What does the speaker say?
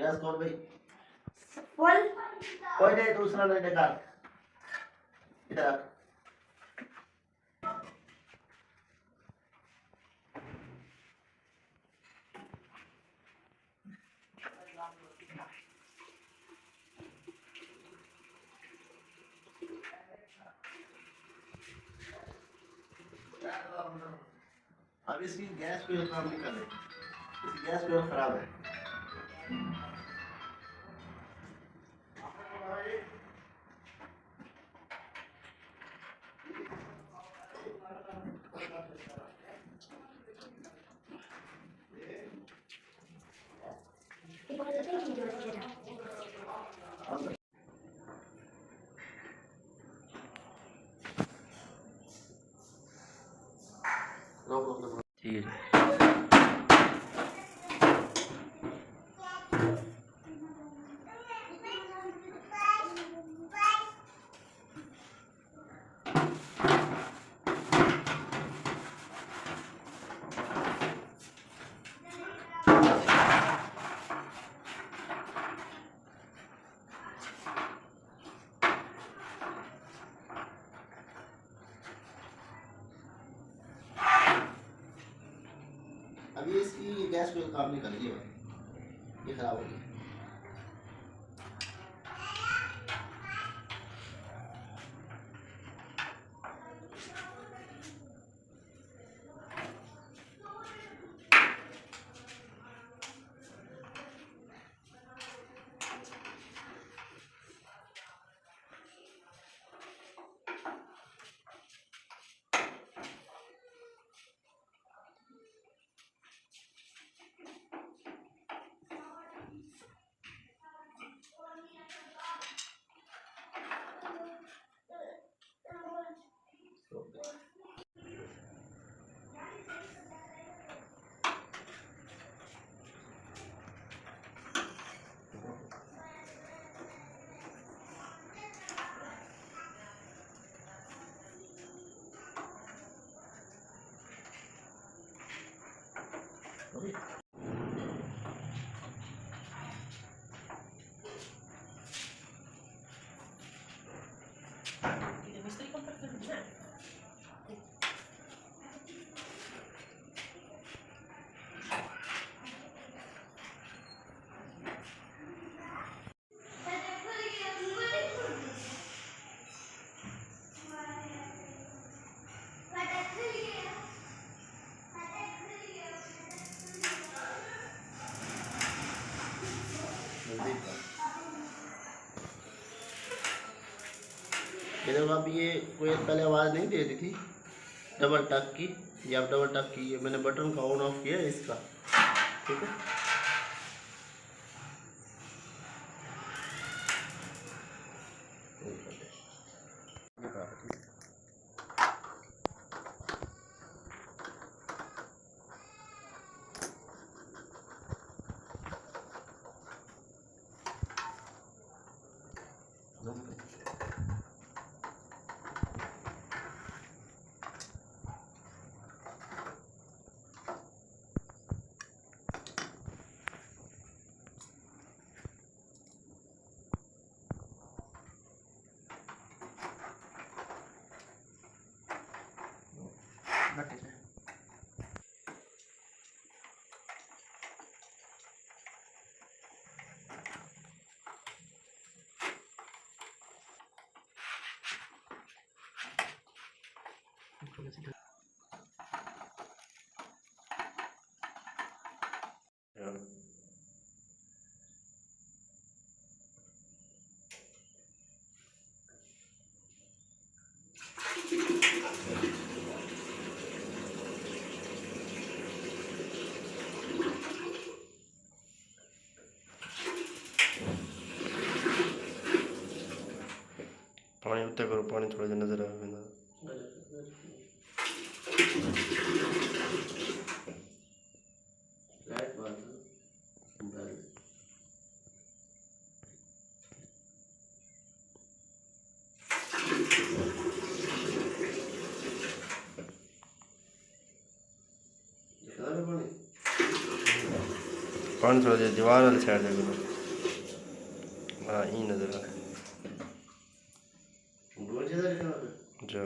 Gas खोल भाई। बोल। कोई नहीं, दूसरा ले निकाल, इधर आ। अब इसकी गैस पे काम नहीं कर रही, इसकी गैस पे खराब है। रोक रोक रोक। ठीक है। अभी इसकी गैस पे काम नहीं कर रही है, ये खराब हो गई। ये देखो, अब ये कोई पहले आवाज़ नहीं दे रही थी डबल टक की, ये अब डबल टक की है। मैंने बटन का ऑन ऑफ किया है इसका, ठीक है। पानी उत्ते करो, पानी थोड़ा सा नजर आवे ना। लाइट बंद बंद। पानी थोड़ा दीवार वाली साइड देखो। हाँ ई नजर आ रोज इधर लिखा होता है। जो